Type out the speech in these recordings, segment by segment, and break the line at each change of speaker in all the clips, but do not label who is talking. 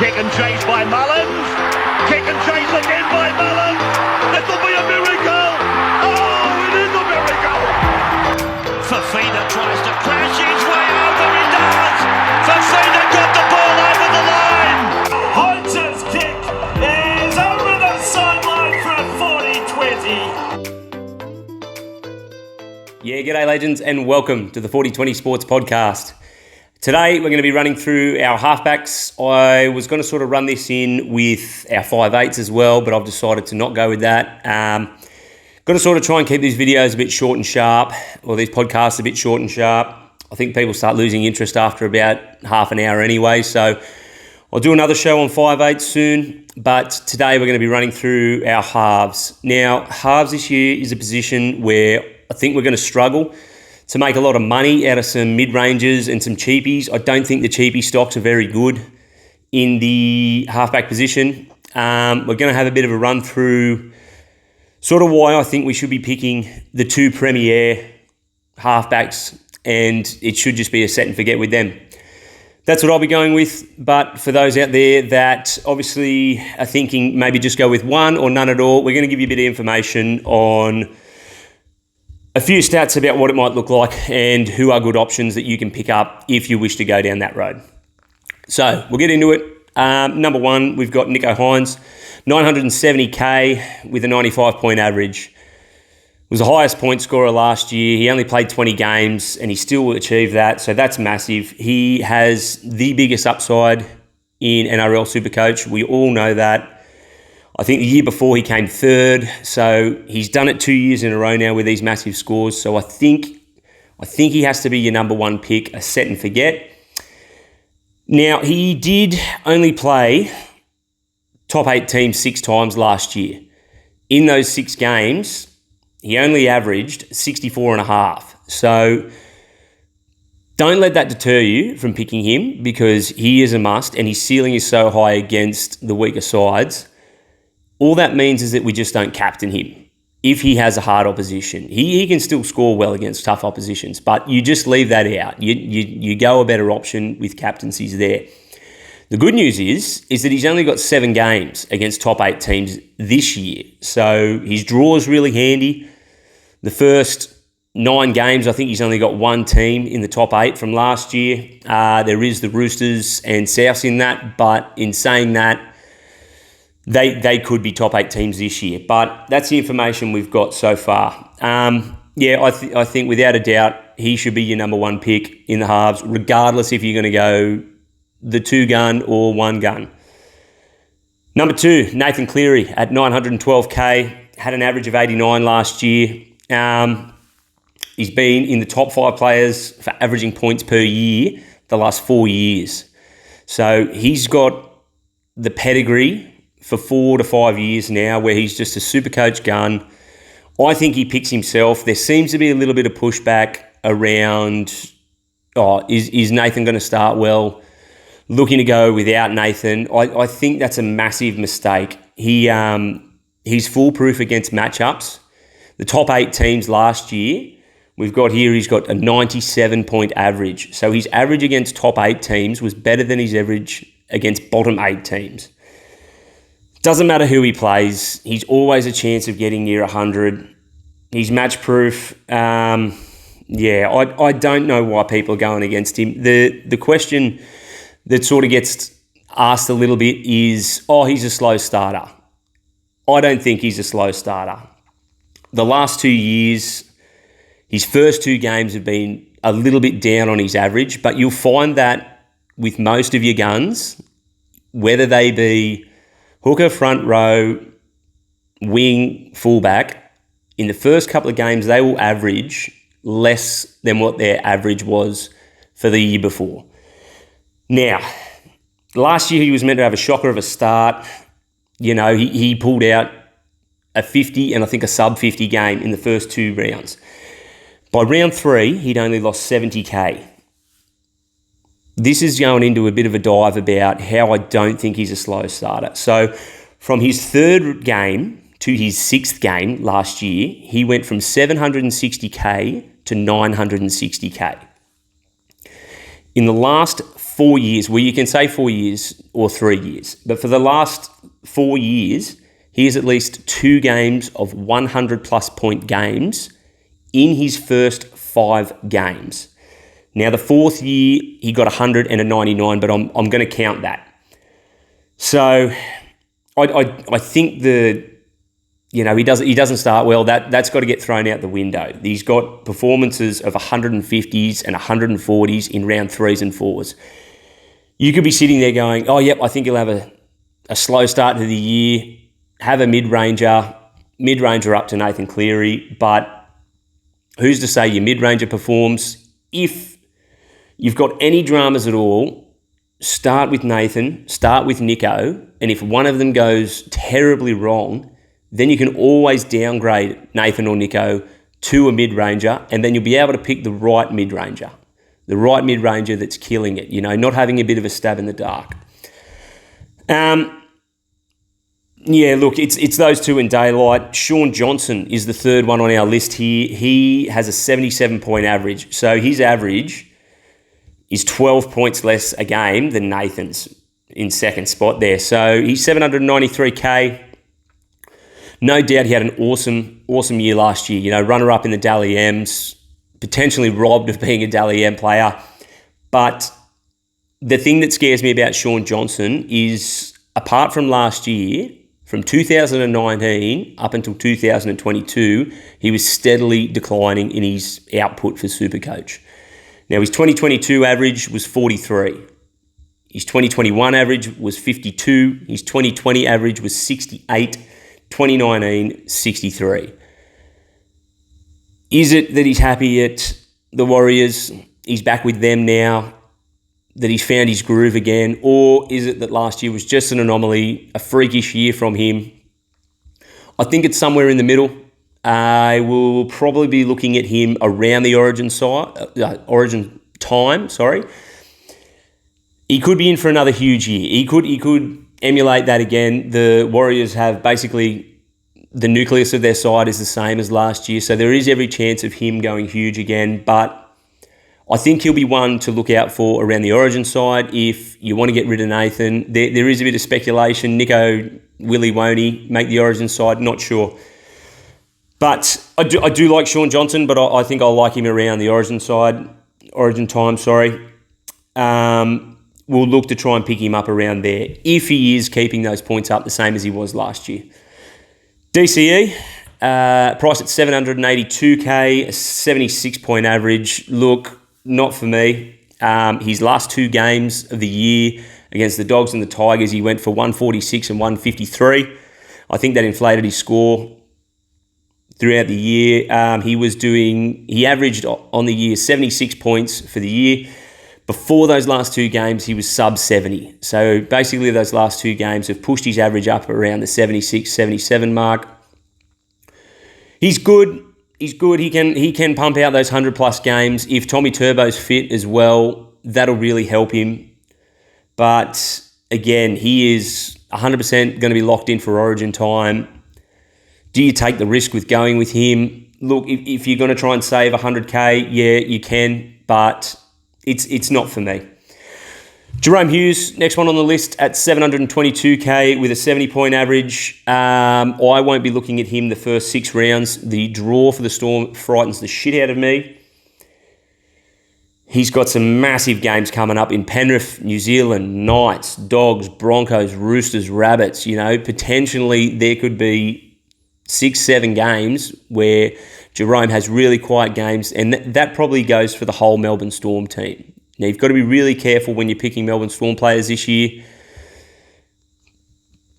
Kick and chase by Mullins. Kick and chase again by Mullins. It'll be a miracle. Oh, it is a miracle. Fafita tries to crash his way over. He does. Fafita got the ball over the line.
Hodge's kick is over the sideline for a 40-20.
Yeah, g'day legends and welcome to the 40-20 Sports Podcast. Today we're going to be running through our halfbacks. I was going to sort of run this in with our 5'8s as well, but I've decided to not go with that. Got to sort of try and keep these videos a bit short and sharp, or these podcasts a bit short and sharp. I think people start losing interest after about half an hour anyway, so I'll do another show on 5'8 soon, but today we're going to be running through our halves. Now, halves this year is a position where I think we're going to struggle to make a lot of money out of some mid-rangers and some cheapies. I don't think the cheapie stocks are very good in the halfback position. We're going to have a bit of a run through sort of why I think we should be picking the two premier halfbacks, and it should just be a set and forget with them. That's what I'll be going with, but for those out there that obviously are thinking maybe just go with one or none at all, we're going to give you a bit of information on a few stats about what it might look like and who are good options that you can pick up if you wish to go down that road. So we'll get into it. Number one, we've got Nicho Hynes, 970k with a 95-point average. Was the highest point scorer last year. He only played 20 games and he still achieved that, so that's massive. He has the biggest upside in NRL Supercoach. We all know that. I think the year before he came third, so he's done it 2 years in a row now with these massive scores. So I think he has to be your number one pick, a set and forget. Now, he did only play top 8 teams 6 times last year. In those 6 games, he only averaged 64.5. So don't let that deter you from picking him, because he is a must and his ceiling is so high against the weaker sides. All that means is that we just don't captain him if he has a hard opposition. He can still score well against tough oppositions, but you just leave that out. You go a better option with captaincies there. The good news is that he's only got 7 games against top 8 teams this year. So his draw is really handy. The first 9 games, I think he's only got 1 team in the top 8 from last year. There is the Roosters and Souths in that, but in saying that, They could be top 8 teams this year, but that's the information we've got so far. I think without a doubt, he should be your number one pick in the halves, regardless if you're going to go the 2-gun or 1-gun. Number 2, Nathan Cleary at 912k, had an average of 89 last year. He's been in the top 5 players for averaging points per year the last 4 years. So he's got the pedigree for 4 to 5 years now, where he's just a Supercoach gun. I think he picks himself. There seems to be a little bit of pushback around, is Nathan going to start well? Looking to go without Nathan. I think that's a massive mistake. He's foolproof against matchups. The top 8 teams last year, we've got here, he's got a 97-point average. So his average against top 8 teams was better than his average against bottom 8 teams. Doesn't matter who he plays. He's always a chance of getting near 100. He's match-proof. I don't know why people are going against him. The question that sort of gets asked a little bit is, he's a slow starter. I don't think he's a slow starter. The last 2 years, his first 2 games have been a little bit down on his average, but you'll find that with most of your guns, whether they be hooker, front row, wing, fullback, in the first couple of games, they will average less than what their average was for the year before. Now, last year he was meant to have a shocker of a start. You know, he pulled out a 50 and I think a sub-50 game in the first 2 rounds. By round 3, he'd only lost 70k. This is going into a bit of a dive about how I don't think he's a slow starter. So from his 3rd game to his 6th game last year, he went from 760k to 960k. In the last 4 years, well, you can say 4 years or 3 years, but for the last 4 years, he has at least 2 games of 100 plus point games in his first 5 games. Now, the 4th year, he got 100 and a 99, but I'm going to count that. So I think he doesn't start well. That's got to get thrown out the window. He's got performances of 150s and 140s in round 3s and 4s. You could be sitting there going, oh, yep, I think he'll have a slow start to the year, have a mid-ranger up to Nathan Cleary, but who's to say your mid-ranger performs? If you've got any dramas at all, start with Nathan, start with Nico, and if one of them goes terribly wrong, then you can always downgrade Nathan or Nico to a mid-ranger, and then you'll be able to pick the right mid-ranger that's killing it, not having a bit of a stab in the dark. Yeah, look, it's those two in daylight. Sean Johnson is the third one on our list here. He has a 77-point average. So his average is 12 points less a game than Nathan's in second spot there. So he's 793K. No doubt he had an awesome year last year. Runner-up in the Dally M's, potentially robbed of being a Dally M player. But the thing that scares me about Sean Johnson is, apart from last year, from 2019 up until 2022, he was steadily declining in his output for Supercoach. Now, his 2022 average was 43. His 2021 average was 52. His 2020 average was 68. 2019, 63. Is it that he's happy at the Warriors? He's back with them now, that he's found his groove again? Or is it that last year was just an anomaly, a freakish year from him? I think it's somewhere in the middle. I will probably be looking at him around the origin time. He could be in for another huge year. He could emulate that again. The Warriors have basically the nucleus of their side is the same as last year, so there is every chance of him going huge again, but I think he'll be one to look out for around the origin side if you want to get rid of Nathan. There is a bit of speculation. Nico, won't he make the origin side? Not sure. But I do like Sean Johnson, but I think I'll like him around the origin time. We'll look to try and pick him up around there if he is keeping those points up the same as he was last year. DCE, price at 782K, a 76-point average. Look, not for me. His last 2 games of the year against the Dogs and the Tigers, he went for 146 and 153. I think that inflated his score throughout the year. He averaged on the year 76 points for the year. Before those last 2 games, he was sub 70. So basically those last 2 games have pushed his average up around the 76, 77 mark. He's good. He can pump out those 100-plus games. If Tommy Turbo's fit as well, that'll really help him. But again, he is 100% going to be locked in for origin time. Do you take the risk with going with him? Look, if you're going to try and save 100K, yeah, you can, but it's not for me. Jerome Hughes, next one on the list at 722K with a 70-point average. I won't be looking at him the first 6 rounds. The draw for the Storm frightens the shit out of me. He's got some massive games coming up in Penrith, New Zealand, Knights, Dogs, Broncos, Roosters, Rabbits. Potentially there could be 6-7 games where Jerome has really quiet games, and that probably goes for the whole Melbourne Storm team. Now, you've got to be really careful when you're picking Melbourne Storm players this year.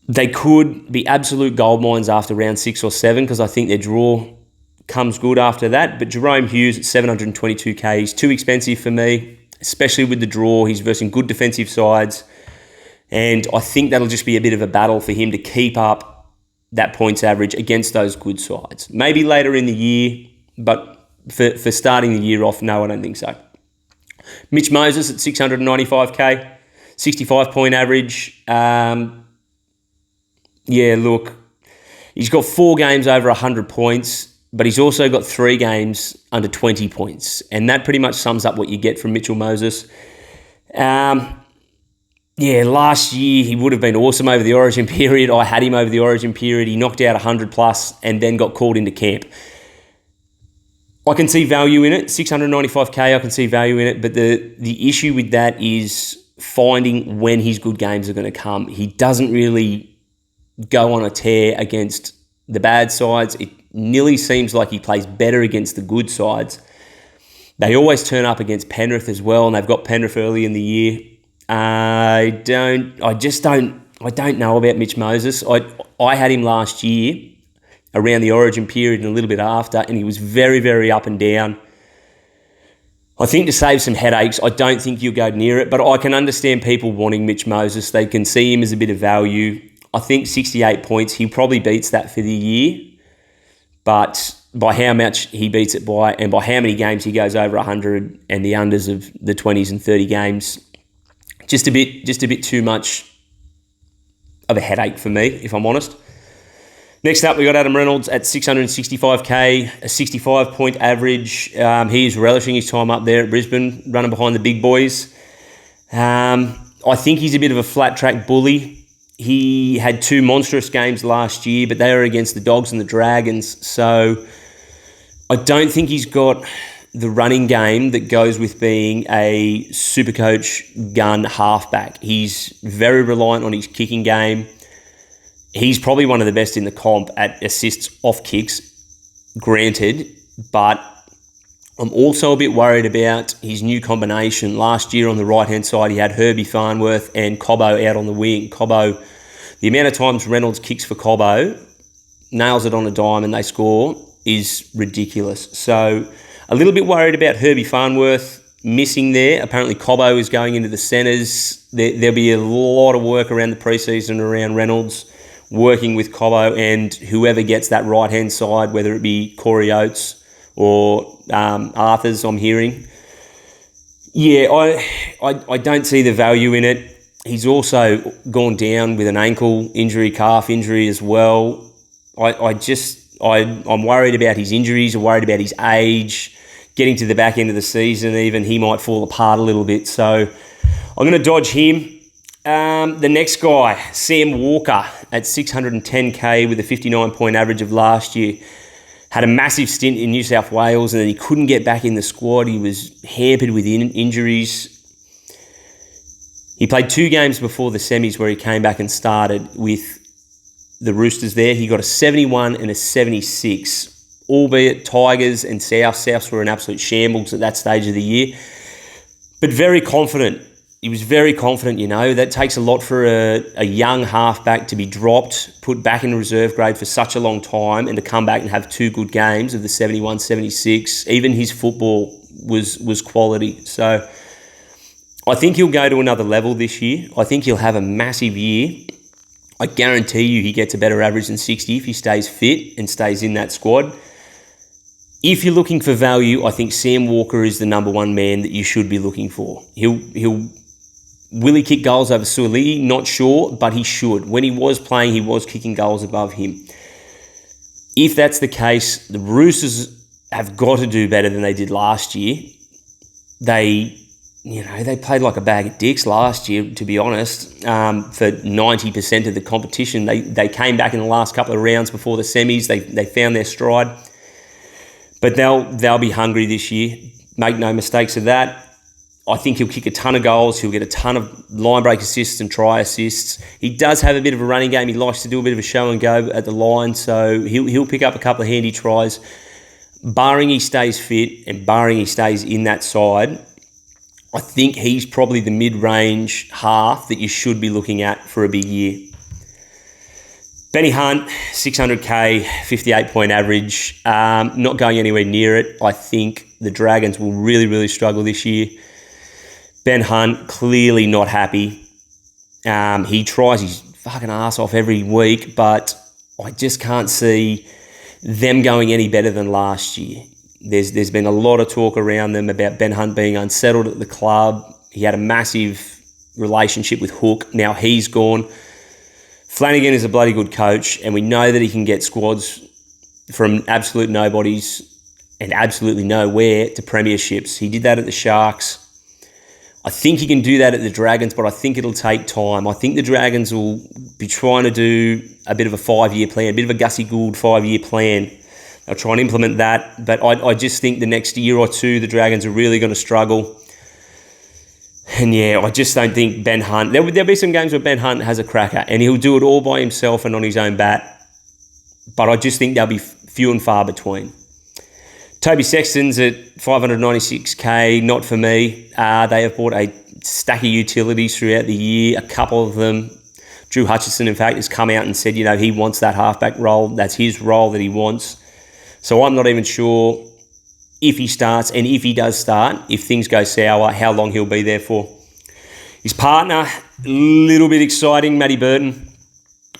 They could be absolute gold mines after round 6 or 7 because I think their draw comes good after that. But Jerome Hughes at 722K is too expensive for me, especially with the draw. He's versing good defensive sides. And I think that'll just be a bit of a battle for him to keep up that points average against those good sides. Maybe later in the year, but for starting the year off, no, I don't think so. Mitch Moses at 695K, 65-point average. Look, he's got 4 games over 100 points, but he's also got 3 games under 20 points. And that pretty much sums up what you get from Mitchell Moses. Last year he would have been awesome over the Origin period. I had him over the Origin period. He knocked out 100 plus and then got called into camp. I can see value in it. 695k, I can see value in it. But the issue with that is finding when his good games are going to come. He doesn't really go on a tear against the bad sides. It nearly seems like he plays better against the good sides. They always turn up against Penrith as well, and they've got Penrith early in the year. I don't know about Mitch Moses. I had him last year around the Origin period and a little bit after, and he was very, very up and down. I think to save some headaches, I don't think you'll go near it, but I can understand people wanting Mitch Moses. They can see him as a bit of value. I think 68 points, he probably beats that for the year, but by how much he beats it by and by how many games he goes over 100 and the unders of the 20s and 30 games, just a bit too much of a headache for me, if I'm honest. Next up, we got Adam Reynolds at 665k, a 65-point average. He is relishing his time up there at Brisbane, running behind the big boys. I think he's a bit of a flat-track bully. He had 2 monstrous games last year, but they were against the Dogs and the Dragons. So I don't think he's got the running game that goes with being a Supercoach gun halfback. He's very reliant on his kicking game. He's probably one of the best in the comp at assists off kicks, granted, but I'm also a bit worried about his new combination. Last year on the right-hand side, he had Herbie Farnworth and Cobbo out on the wing. Cobbo, the amount of times Reynolds kicks for Cobbo, nails it on a dime and they score, is ridiculous. So a little bit worried about Herbie Farnworth missing there. Apparently Cobbo is going into the centres. There'll be a lot of work around the preseason around Reynolds, working with Cobbo and whoever gets that right-hand side, whether it be Corey Oates or Arthurs, I'm hearing. Yeah, I don't see the value in it. He's also gone down with an ankle injury, calf injury as well. I'm worried about his injuries. I'm worried about his age. Getting to the back end of the season even, he might fall apart a little bit. So I'm going to dodge him. The next guy, Sam Walker, at 610k with a 59-point average of last year. Had a massive stint in New South Wales and then he couldn't get back in the squad. He was hampered with injuries. He played 2 games before the semis where he came back and started with the Roosters there. He got a 71 and a 76, albeit Tigers and Souths were in absolute shambles at that stage of the year. But very confident. He was very confident, you know. That takes a lot for a young halfback to be dropped, put back in reserve grade for such a long time and to come back and have 2 good games of the 71, 76. Even his football was quality. So I think he'll go to another level this year. I think he'll have a massive year. I guarantee you he gets a better average than 60 if he stays fit and stays in that squad. If you're looking for value, I think Sam Walker is the number one man that you should be looking for. Will he kick goals over Suaalii? Not sure, but he should. When he was playing, he was kicking goals above him. If that's the case, the Roosters have got to do better than they did last year. They played like a bag of dicks last year, to be honest, for 90% of the competition. They came back in the last couple of rounds before the semis. They found their stride. But they'll be hungry this year. Make no mistakes of that. I think he'll kick a ton of goals. He'll get a ton of line break assists and try assists. He does have a bit of a running game. He likes to do a bit of a show and go at the line, so he'll pick up a couple of handy tries. Barring he stays fit and barring he stays in that side, I think he's probably the mid-range half that you should be looking at for a big year. Benny Hunt, 600k, 58-point average. Not going anywhere near it. I think the Dragons will really, really struggle this year. Ben Hunt, clearly not happy. He tries his fucking ass off every week, but I just can't see them going any better than last year. There's been a lot of talk around them about Ben Hunt being unsettled at the club. He had a massive relationship with Hook. Now he's gone. Flanagan is a bloody good coach, and we know that he can get squads from absolute nobodies and absolutely nowhere to premierships. He did that at the Sharks. I think he can do that at the Dragons, but I think it'll take time. I think the Dragons will be trying to do a bit of a 5-year plan, a bit of a Gussie Gould 5-year plan. They'll try and implement that, but I just think the next year or two, the Dragons are really going to struggle. And yeah, I just don't think Ben Hunt... There'll be some games where Ben Hunt has a cracker, and he'll do it all by himself and on his own bat. But I just think they'll be few and far between. Toby Sexton's at 596k, not for me. They have bought a stack of utilities throughout the year, a couple of them. Drew Hutchison, in fact, has come out and said, he wants that halfback role. That's his role that he wants. So I'm not even sure if he starts, and if he does start, if things go sour, how long he'll be there for. His partner, a little bit exciting, Matty Burton.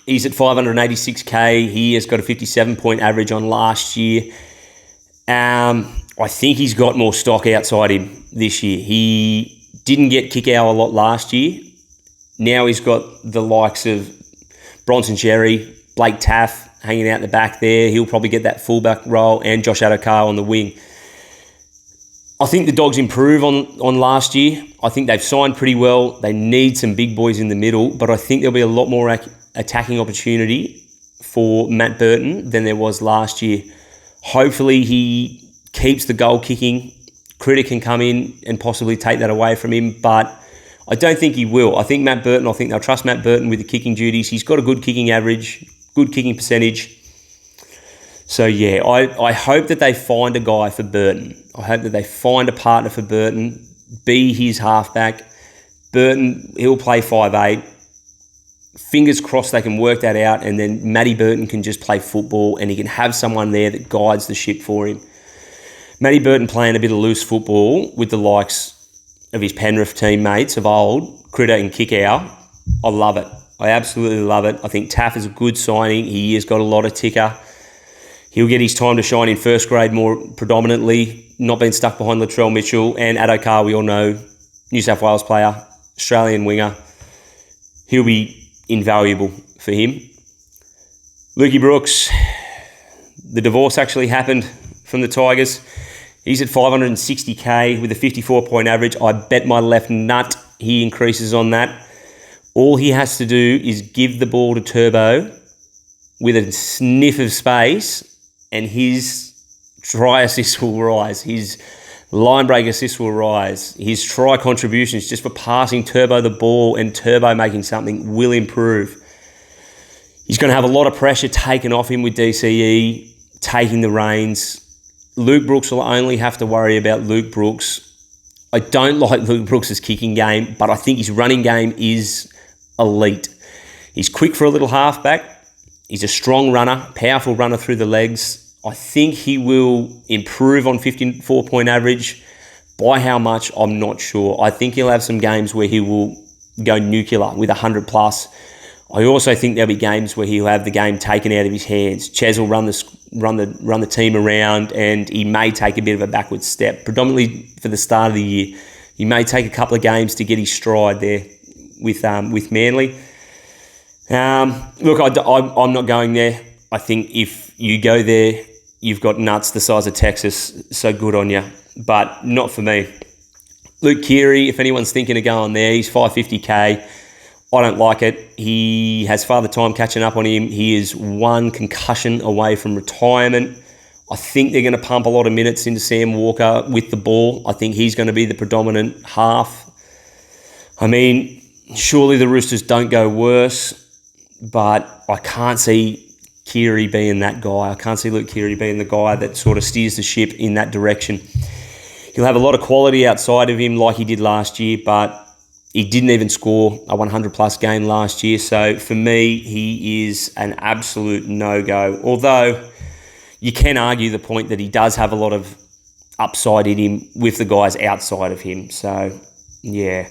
He's at 586k. He has got a 57-point average on last year. I think he's got more stock outside him this year. He didn't get Kikau a lot last year. Now he's got the likes of Bronson Xerri, Blake Taff hanging out the back there. He'll probably get that fullback role, and Josh Adokar on the wing. I think the Dogs improve on last year. I think they've signed pretty well. They need some big boys in the middle, but I think there'll be a lot more attacking opportunity for Matt Burton than there was last year. Hopefully he keeps the goal kicking. Critter can come in and possibly take that away from him, but I don't think he will. I think they'll trust Matt Burton with the kicking duties. He's got a good kicking average, good kicking percentage. So yeah, I hope that they find a guy for Burton. I hope that they find a partner for Burton, be his halfback. Burton, he'll play 5'8". Fingers crossed they can work that out, and then Matty Burton can just play football and he can have someone there that guides the ship for him. Matty Burton playing a bit of loose football with the likes of his Penrith teammates of old, Critter and Kikau. I love it. I absolutely love it. I think Taff is a good signing. He has got a lot of ticker. He'll get his time to shine in first grade more predominantly, not being stuck behind Latrell Mitchell. And Adokar, we all know, New South Wales player, Australian winger. He'll be invaluable for him. Lukey Brooks, the divorce actually happened from the Tigers. He's at 560k with a 54-point average. I bet my left nut he increases on that. All he has to do is give the ball to Turbo with a sniff of space, and his try assist will rise. His line break assist will rise. His try contributions just for passing Turbo the ball and Turbo making something will improve. He's going to have a lot of pressure taken off him with DCE taking the reins. Luke Brooks will only have to worry about Luke Brooks. I don't like Luke Brooks' kicking game, but I think his running game is elite. He's quick for a little halfback. He's a strong runner, powerful runner through the legs. I think he will improve on 54-point average. By how much, I'm not sure. I think he'll have some games where he will go nuclear with 100 plus. I also think there'll be games where he'll have the game taken out of his hands. Ches will run the team around, and he may take a bit of a backward step, predominantly for the start of the year. He may take a couple of games to get his stride there with Manly. Look, I'm not going there. I think if you go there, you've got nuts the size of Texas, so good on you. But not for me. Luke Keary, if anyone's thinking of going there, he's 550k. I don't like it. He has father time catching up on him. He is one concussion away from retirement. I think they're going to pump a lot of minutes into Sam Walker with the ball. I think he's going to be the predominant half. I mean, surely the Roosters don't go worse, but I can't see Keary being that guy. I can't see Luke Keary being the guy that sort of steers the ship in that direction. He'll have a lot of quality outside of him like he did last year, but he didn't even score a 100-plus game last year. So for me, he is an absolute no-go. Although you can argue the point that he does have a lot of upside in him with the guys outside of him. So, yeah.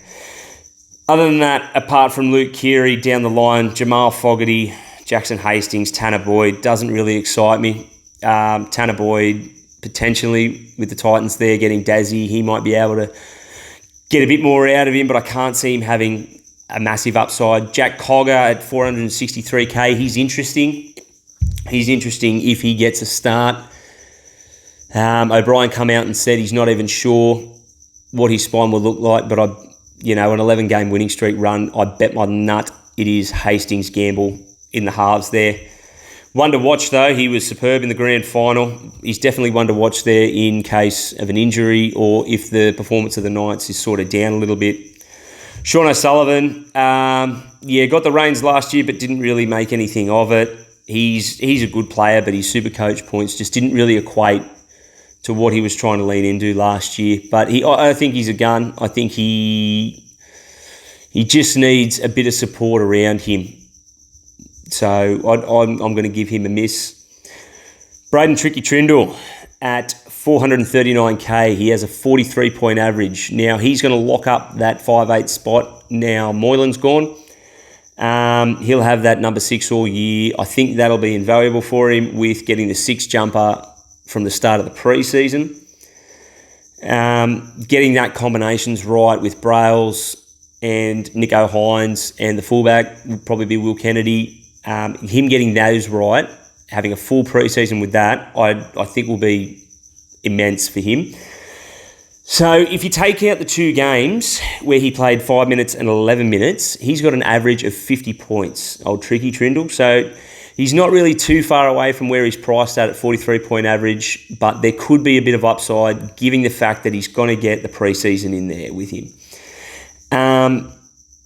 Other than that, apart from Luke Keary down the line, Jamal Fogarty, Jackson Hastings, Tanner Boyd, doesn't really excite me. Tanner Boyd, potentially with the Titans there getting Dazzy, he might be able to get a bit more out of him, but I can't see him having a massive upside. Jack Cogger at 463k, he's interesting. He's interesting if he gets a start. O'Brien come out and said he's not even sure what his spine will look like, but an 11-game winning streak run, I bet my nut it is Hastings Gamble in the halves there. One to watch, though. He was superb in the grand final. He's definitely one to watch there in case of an injury or if the performance of the Knights is sort of down a little bit. Sean O'Sullivan, got the reins last year but didn't really make anything of it. He's a good player, but his Supercoach points just didn't really equate to what he was trying to lean into last year. But I think he's a gun. I think he just needs a bit of support around him. So I'm going to give him a miss. Braden Tricky Trindle at 439k. He has a 43-point average. Now, he's going to lock up that 5'8 spot. Now, Moylan's gone. He'll have that number 6 all year. I think that'll be invaluable for him with getting the 6 jumper from the start of the pre-season. Getting that combinations right with Brails and Nico Hines, and the fullback will probably be Will Kennedy. Him getting those right, having a full pre-season with that, I think will be immense for him. So if you take out the 2 games where he played 5 minutes and 11 minutes, he's got an average of 50 points, old Tricky Trindle. So he's not really too far away from where he's priced at 43-point average, but there could be a bit of upside given the fact that he's going to get the pre-season in there with him.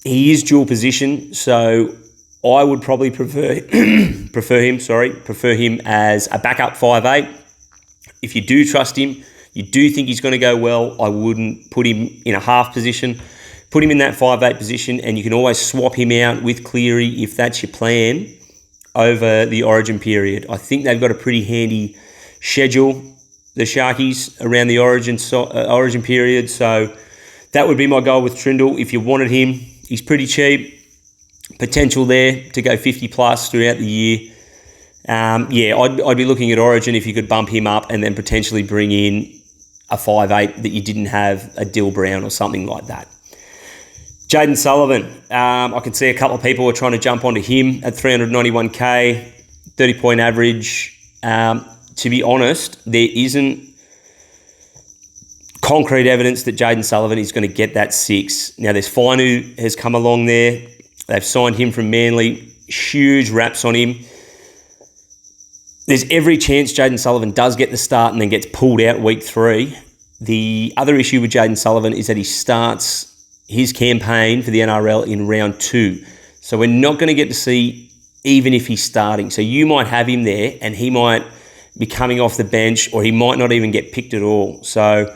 He is dual position, so I would probably prefer him as a backup 5'8". If you do trust him, you do think he's going to go well, I wouldn't put him in a half position. Put him in that 5'8 position, and you can always swap him out with Cleary if that's your plan over the Origin period. I think they've got a pretty handy schedule, the Sharkies, around the Origin period, so that would be my goal with Trindle. If you wanted him, he's pretty cheap. Potential there to go 50 plus throughout the year. I'd be looking at Origin if you could bump him up and then potentially bring in a 5'8 that you didn't have a Dill Brown or something like that. Jaden Sullivan, I can see a couple of people are trying to jump onto him at 391k, 30-point average. To be honest, there isn't concrete evidence that Jaden Sullivan is going to get that 6. Now, there's Finu has come along there. They've signed him from Manly. Huge raps on him. There's every chance Jaden Sullivan does get the start and then gets pulled out week 3. The other issue with Jaden Sullivan is that he starts his campaign for the NRL in round 2. So we're not going to get to see even if he's starting. So you might have him there and he might be coming off the bench, or he might not even get picked at all. So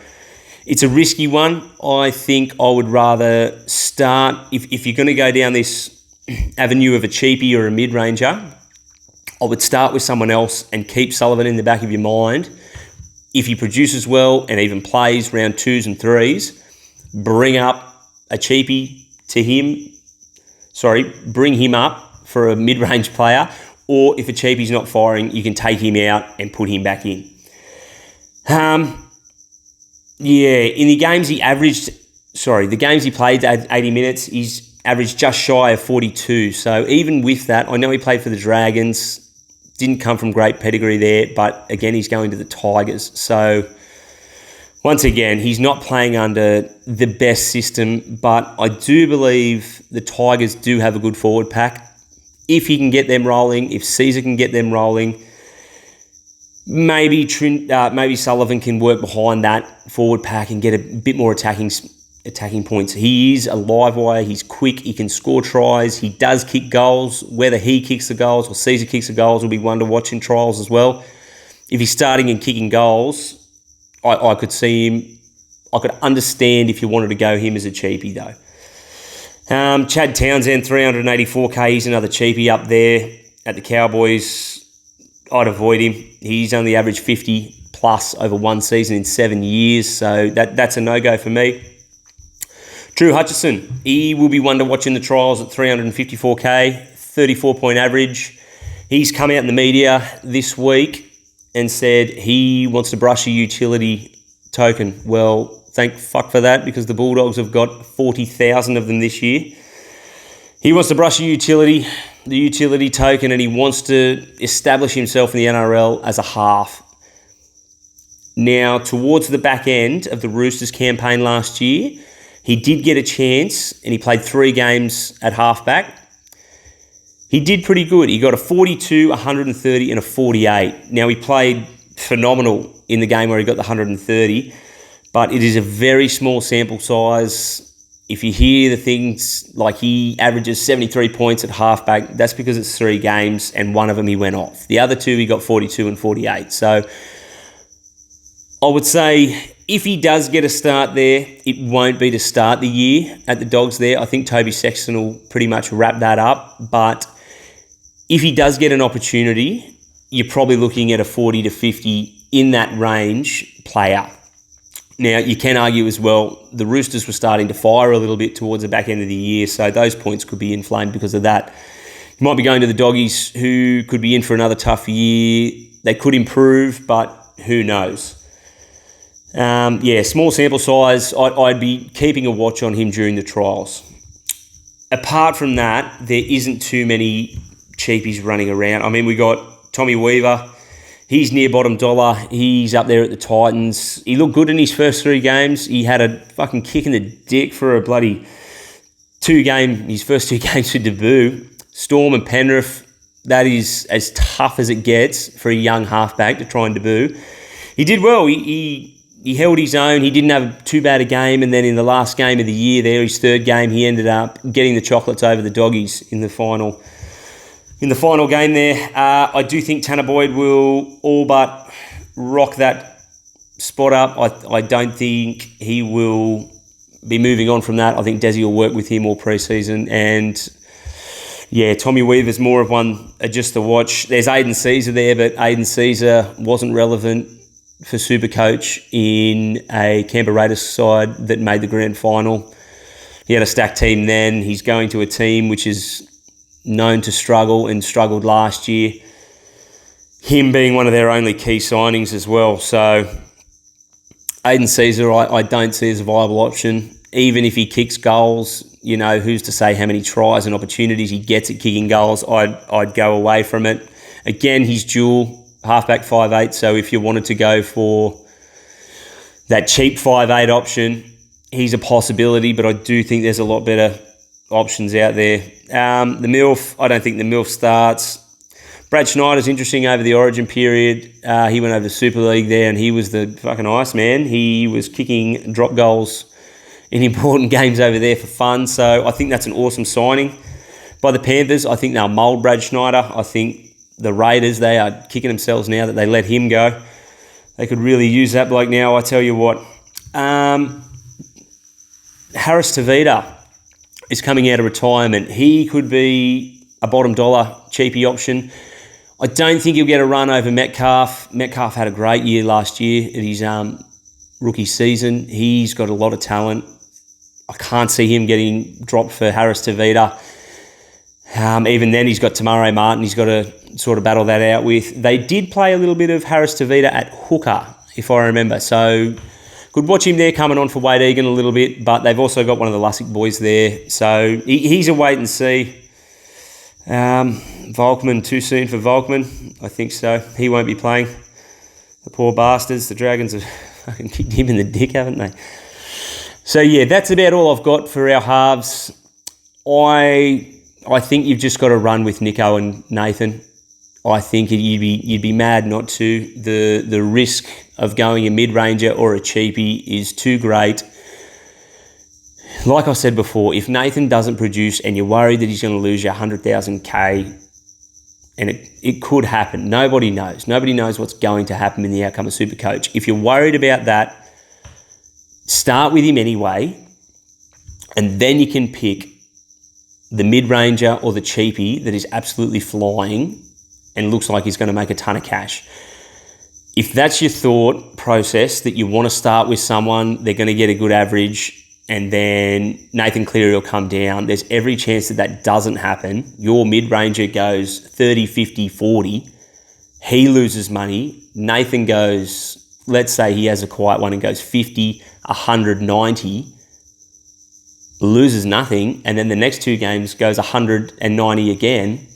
it's a risky one. I think I would rather start, if you're going to go down this avenue of a cheapie or a mid-ranger, I would start with someone else and keep Sullivan in the back of your mind. If he produces well and even plays round 2s and 3s, bring up a cheapie to him. Bring him up for a mid-range player. Or if a cheapie's not firing, you can take him out and put him back in. In the games he played at 80 minutes, he's averaged just shy of 42. So even with that, I know he played for the Dragons, didn't come from great pedigree there, but again, he's going to the Tigers. So once again, he's not playing under the best system, but I do believe the Tigers do have a good forward pack. If he can get them rolling, if Caesar can get them rolling, maybe Sullivan can work behind that forward pack and get a bit more attacking points. He is a live wire. He's quick. He can score tries. He does kick goals. Whether he kicks the goals or Caesar kicks the goals will be one to watch in trials as well. If he's starting and kicking goals, I could see him. I could understand if you wanted to go him as a cheapie though. Chad Townsend, 384k. He's another cheapie up there at the Cowboys. I'd avoid him. He's only averaged 50 plus over one season in 7 years, so that's a no-go for me. Drew Hutchison, he will be one to watch in the trials at 354k, 34-point average. He's come out in the media this week and said he wants to brush a utility token. Well, thank fuck for that, because the Bulldogs have got 40,000 of them this year. He wants to brush the utility token, and he wants to establish himself in the NRL as a half. Now, towards the back end of the Roosters campaign last year, He did get a chance, and he played 3 games at halfback. He did pretty good. He got a 42, 130, and a 48. Now, he played phenomenal in the game where he got the 130, but it is a very small sample size. If you hear the things like he averages 73 points at halfback, that's because it's 3 games, and one of them he went off. The other 2, he got 42 and 48. So I would say if he does get a start there, it won't be to start the year at the Dogs there. I think Toby Sexton will pretty much wrap that up, but if he does get an opportunity, you're probably looking at a 40 to 50 in that range player. Now, you can argue as well, the Roosters were starting to fire a little bit towards the back end of the year, so those points could be inflamed because of that. You might be going to the Doggies, who could be in for another tough year. They could improve, but who knows? Small sample size. I'd be keeping a watch on him during the trials. Apart from that, there isn't too many cheapies running around. I mean, we got Tommy Weaver. He's near bottom dollar. He's up there at the Titans. He looked good in his first 3 games. He had a fucking kick in the dick for a bloody his first 2 games for debut. Storm and Penrith, that is as tough as it gets for a young halfback to try and debut. He did well. He held his own. He didn't have too bad a game. And then in the last game of the year there, his 3rd game, he ended up getting the chocolates over the Doggies in the final game there. I do think Tanner Boyd will all but rock that spot up. I don't think he will be moving on from that. I think Desi will work with him all pre-season. And yeah, Tommy Weaver's more of one just to watch. There's Aiden Caesar there, but Aiden Caesar wasn't relevant for Supercoach in a Canberra Raiders side that made the grand final. He had a stacked team then. He's going to a team which is known to struggle and struggled last year. Him being one of their only key signings as well. So Aiden Caesar, I don't see as a viable option. Even if he kicks goals, who's to say how many tries and opportunities he gets at kicking goals? I'd go away from it. Again, he's dual halfback 5'8", so if you wanted to go for that cheap 5'8" option, he's a possibility, but I do think there's a lot better options out there. The MILF, I don't think the MILF starts. Brad Schneider's interesting over the Origin period. He went over to Super League there, and he was the fucking ice man. He was kicking drop goals in important games over there for fun, so I think that's an awesome signing by the Panthers. I think they'll mould Brad Schneider. I think the Raiders, they are kicking themselves now that they let him go. They could really use that bloke now, I tell you what. Harris Tavita is coming out of retirement. He could be a bottom dollar cheapie option. I don't think he'll get a run over Metcalf. Metcalf had a great year last year at his rookie season. He's got a lot of talent. I can't see him getting dropped for Harris Tavita. Even then, he's got Tamare Martin he's got to sort of battle that out with. They did play a little bit of Harris Tavita at hooker, if I remember. So could watch him there coming on for Wade Egan a little bit, but they've also got one of the Lussick boys there. So he's a wait and see. Volkman, too soon for Volkman? I think so. He won't be playing. The poor bastards. The Dragons have fucking kicked him in the dick, haven't they? So yeah, that's about all I've got for our halves. I think you've just got to run with Nico and Nathan. I think you'd be mad not to. The risk of going a mid-ranger or a cheapie is too great. Like I said before, if Nathan doesn't produce and you're worried that he's going to lose you 100,000 K, and it could happen. Nobody knows. Nobody knows what's going to happen in the outcome of Supercoach. If you're worried about that, start with him anyway, and then you can pick the mid-ranger or the cheapie that is absolutely flying and looks like he's going to make a ton of cash. If that's your thought process, that you want to start with someone, they're going to get a good average, and then Nathan Cleary will come down, there's every chance that doesn't happen. Your mid-ranger goes 30, 50, 40. He loses money. Nathan goes, let's say he has a quiet one and goes 50, 190, loses nothing, and then the next 2 games goes 190 again,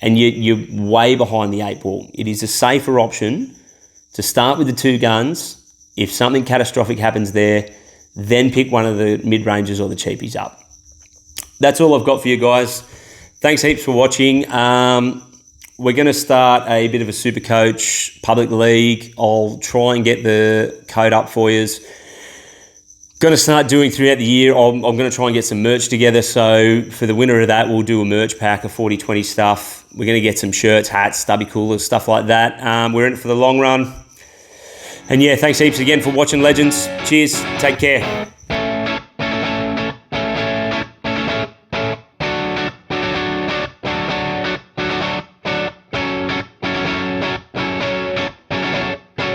and you're way behind the 8 ball. It is a safer option to start with the 2 guns. If something catastrophic happens there, then pick one of the mid-ranges or the cheapies up. That's all I've got for you guys. Thanks heaps for watching. We're going to start a bit of a Supercoach public league. I'll try and get the code up for you. Going to start doing throughout the year. I'm going to try and get some merch together. So for the winner of that, we'll do a merch pack of 40-20 stuff. We're going to get some shirts, hats, stubby coolers, stuff like that. We're in it for the long run. And yeah, thanks heaps again for watching, legends. Cheers. Take care.